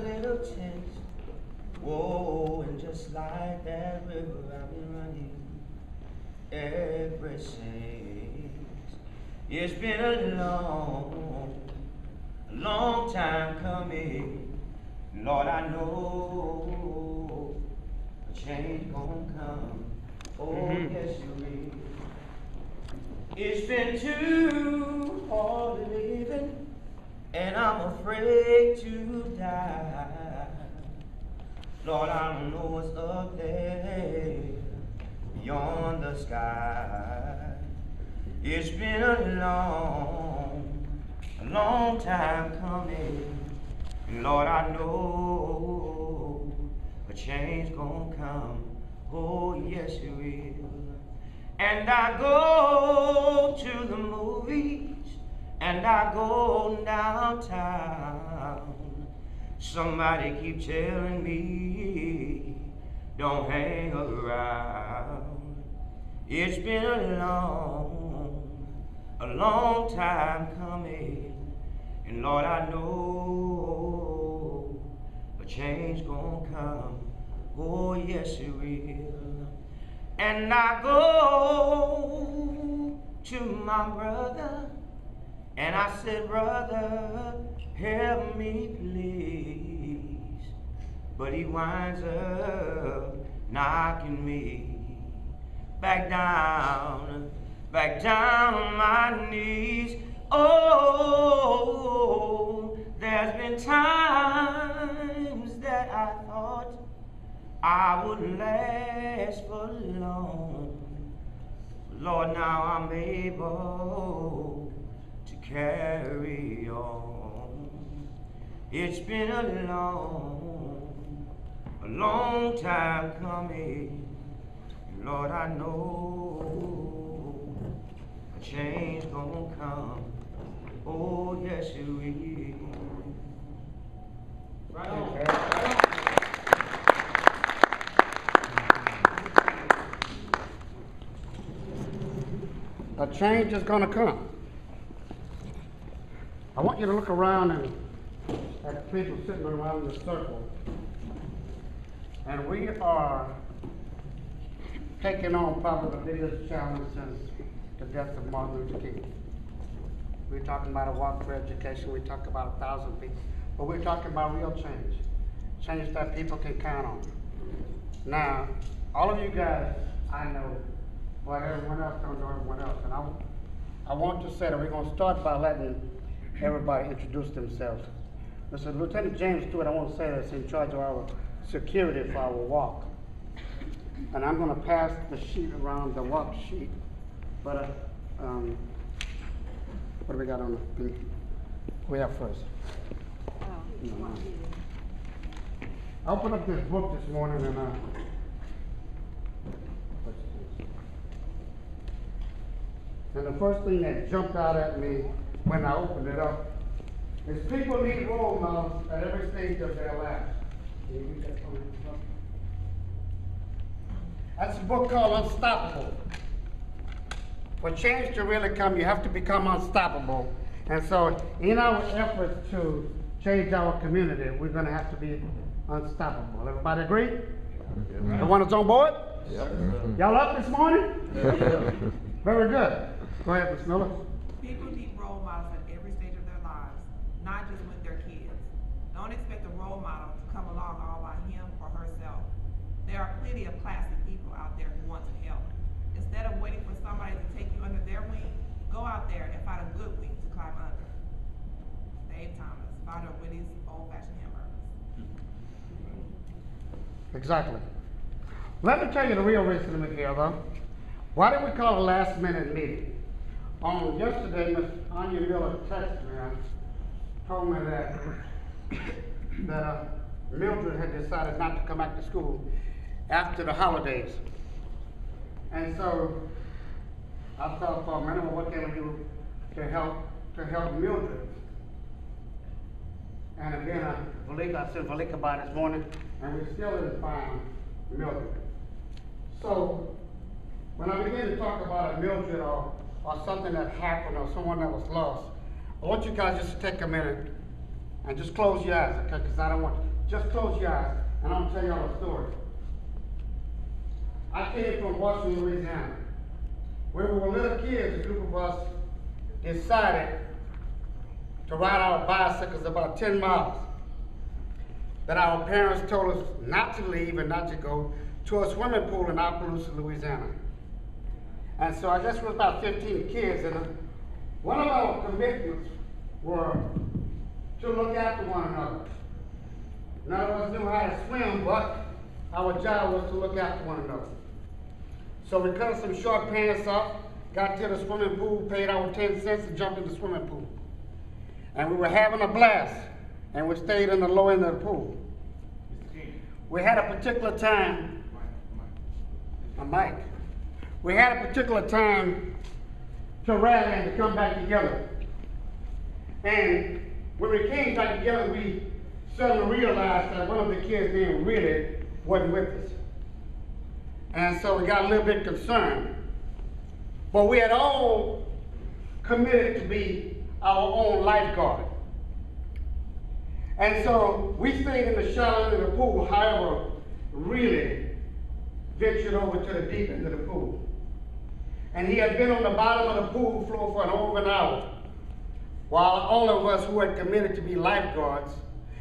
little taste. Whoa, and just like that river, I've been running ever since. It's been a long time coming. Lord, I know a change gonna come. Oh, yes, you will. It's been too hard living, and I'm afraid to die. Lord, I don't know what's up there beyond the sky. It's been a long time coming. And Lord, I know a change gonna come. Oh, yes, it will. And I go to the movies, and I go downtown. Somebody keep telling me, don't hang around. It's been a long time coming. And Lord, I know a change gonna come. Oh, yes, it will. And I go to my brother, and I said, brother, help me please. But he winds up knocking me back down on my knees. Oh, there's been times that I thought I wouldn't last for long. Lord, now I'm able to carry on. It's been a long time coming. Lord, I know a change gonna come. Oh, yes, it will. Right on. A change is going to come. I want you to look around and at the people sitting around the circle. And we are taking on probably the biggest challenge since the death of Martin Luther King. We're talking about a walk for education. We talk about 1,000 people. But we're talking about real change. Change that people can count on. Now, all of you guys, I know, but everyone else don't know everyone else. And I want to say that we're going to start by letting everybody introduce themselves. Mr. Lieutenant James Stewart, I want to say that's in charge of our security for our walk. And I'm going to pass the sheet around, the walk sheet. But what do we got on the thing? We have first. I opened up this book this morning and the first thing that jumped out at me when I opened it up is people need role models at every stage of their lives. Can you read that for me? That's a book called Unstoppable. For change to really come, you have to become unstoppable. And so in our efforts to change our community, we're going to have to be unstoppable. Everybody agree? Yeah. Everyone is on board? Yep. Y'all up this morning? Very good. Go ahead, Ms. Miller. People need role models at every stage of their lives, not just with their kids. Don't expect a role model to come along all by him or herself. There are plenty of classy people out there who want to help. Instead of waiting for somebody to take you under their wing, go out there and find a good wing to climb under. Dave Thomas, founder of Winnie's Old-Fashioned Hamburgers. Exactly. Let me tell you the real reason we're here, though. Why did we call a last-minute meeting? On yesterday, Ms. Anya Miller texted me and told me that Mildred had decided not to come back to school after the holidays. And so I thought for a minute, well, what can we do to help Mildred? And again, I sent Valika by this morning, and we still didn't find Mildred. So when I began to talk about a Mildred or something that happened or someone that was lost, I want you guys just to take a minute and just close your eyes, okay? Because I don't want just close your eyes, and I'm gonna tell y'all a story. I came from Washington, Louisiana. When we were little kids, a group of us decided to ride our bicycles about 10 miles. That our parents told us not to leave and not to go to a swimming pool in Opelousas, Louisiana. And so I guess we was about 15 kids, and one of our commitments were to look after one another. None of us knew how to swim, but our job was to look after one another. So we cut some short pants off, got to the swimming pool, paid our 10 cents and jumped in the swimming pool. And we were having a blast, and we stayed in the low end of the pool. We had a particular time, we had a particular time to rally and to come back together. And when we came back together, we suddenly realized that one of the kids then really wasn't with us. And so we got a little bit concerned. But we had all committed to be our own lifeguard. And so we stayed in the shallow end of the pool, however, really ventured over to the deep end of the pool. And he had been on the bottom of the pool floor for over an hour, while all of us who had committed to be lifeguards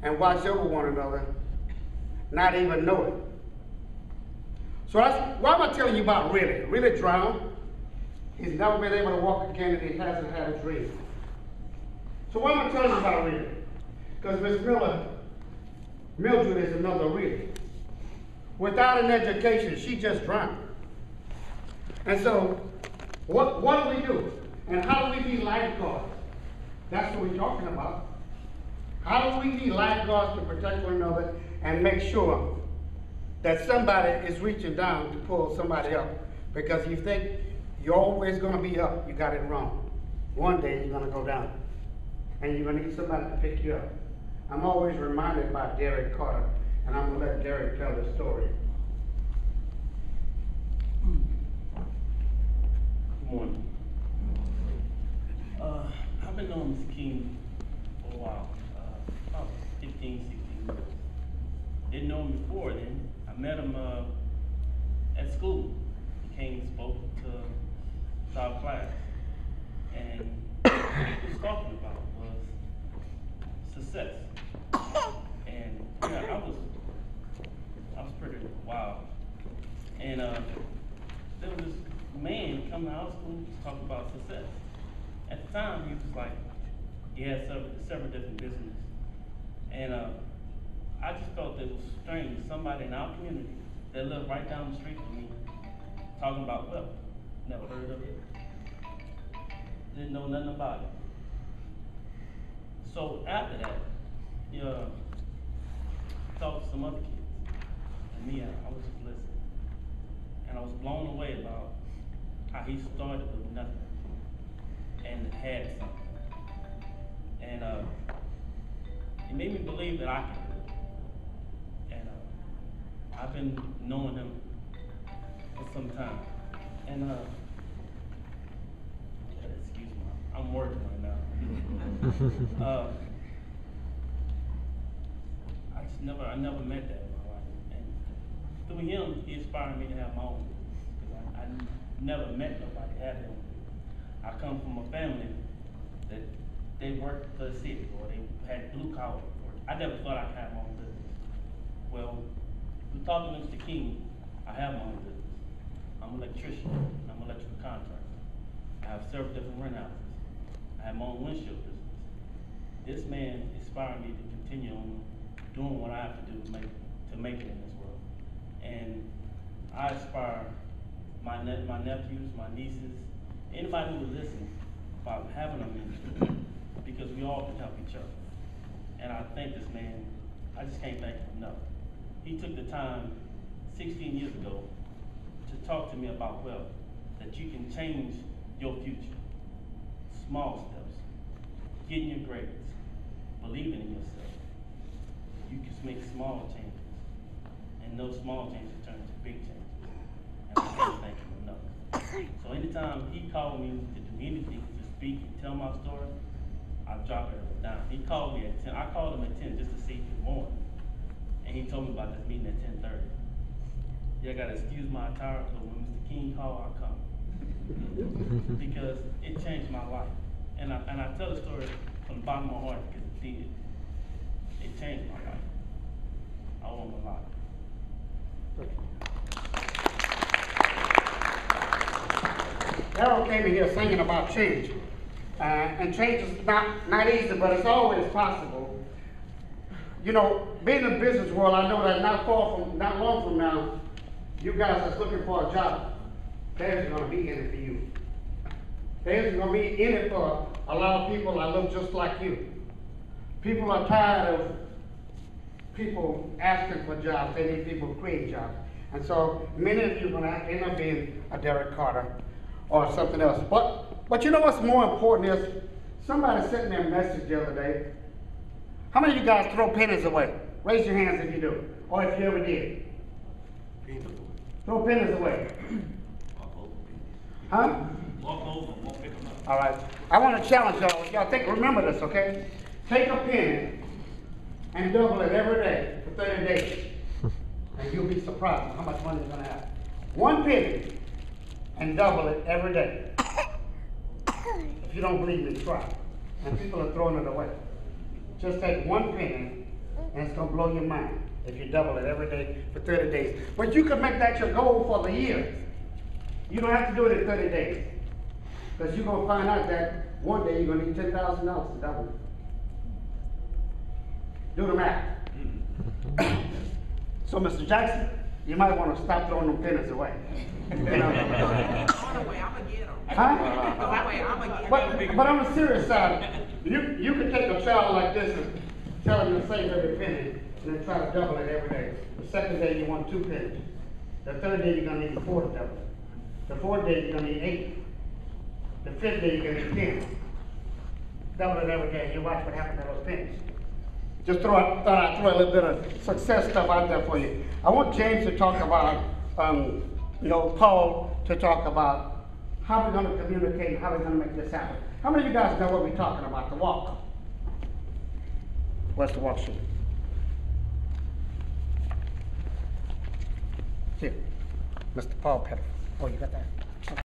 and watch over one another, not even know it. So that's why am I telling you about Really? Really drowned. He's never been able to walk again, and he hasn't had a dream. So why am I telling you about Really? Because Miss Mildred is another Really. Without an education, she just drowned. And so, what do we do? And how do we be lifeguards? That's what we're talking about. How do we be lifeguards to protect one another and make sure that somebody is reaching down to pull somebody up? Because you think you're always going to be up, you got it wrong. One day you're going to go down, and you're going to need somebody to pick you up. I'm always reminded by Derek Carter, and I'm going to let Derek tell the story. Good morning. I've been knowing Mr. King for a while, about 15, 16 years. Didn't know him before then. I met him at school. He came and spoke to our class. And what he was talking about was success. And yeah, I was pretty wild. And there was this man coming out of school to talk about success. At the time, he was like, he had several different businesses. And I just felt that it was strange. Somebody in our community that lived right down the street from me talking about wealth. Never heard of it. Didn't know nothing about it. So after that, talked to some other kids. And me, I was just listening. And I was blown away about how he started with nothing and had something. And it made me believe that I can do it. And I've been knowing him for some time. And excuse me, I'm working right now. I never met that in my life. And through him, he inspired me to have my own business. Because I never met nobody having one. I come from a family that they worked for the city or they had blue collar work. I never thought I'd have my own business. Well, through talking to Mr. King, I have my own business. I'm an electrician. I'm an electrical contractor. I have several different rent houses. I have my own windshield business. This man inspired me to continue on doing what I have to do to make it in this world. And I inspire my nephews, my nieces, anybody who will listen about having a ministry, because we all can help each other. And I thank this man. I just can't thank him enough. He took the time 16 years ago to talk to me about wealth, that you can change your future. Small steps, getting your grades, believing in yourself. You can make small changes, and those small changes turn into big changes. And I can't thank him enough. So anytime he called me to do anything, to speak and tell my story, I drop it down. He called me at 10. I called him at 10 just to see if he was born. and he told me about this meeting at 10:30. You gotta excuse my attire, so when Mr. King called, I come. Because it changed my life. And I tell the story from the bottom of my heart because it did. It changed my life. I owe him a lot. Harold came in here singing about change. And change is not easy, but it's always possible. You know, being in the business world, I know that not long from now, you guys that's looking for a job, there's gonna be in it for you. There's gonna be in it for a lot of people that look just like you. People are tired of people asking for jobs, they need people to create jobs. And so many of you are gonna end up being a Derek Carter or something else. But you know what's more important is, somebody sent me a message the other day. How many of you guys throw pennies away? Raise your hands if you do, or if you ever did. Throw pennies away. Huh? Walk over, won't pick them up. All right. I want to challenge y'all. Y'all remember this, okay? Take a penny and double it every day for 30 days. And you'll be surprised how much money you're going to have. One penny and double it every day. If you don't believe me, try. And people are throwing it away. Just take one penny and it's going to blow your mind if you double it every day for 30 days. But you can make that your goal for the year. You don't have to do it in 30 days. Because you're going to find out that one day you're going to need $10,000 to double it. Do the math. So, Mr. Jackson, you might want to stop throwing them pennies away. You know? On the way, I'm gonna get them. Huh? On the way, I'm gonna get them. But on the serious side, you can take a child like this and tell him to save every penny and then try to double it every day. The second day you want 2 pennies. The third day you're gonna need 4 to double it. The fourth day you're gonna need 8. The fifth day you're gonna need 10. Double it every day. You watch what happens to those pennies. Just thought I'd throw a little bit of success stuff out there for you. I want James to talk about, Paul to talk about how we're going to communicate and how we're going to make this happen. How many of you guys know what we're talking about, the walk? Where's the walk sheet? Here, Mr. Paul Pettiford. Oh, you got that?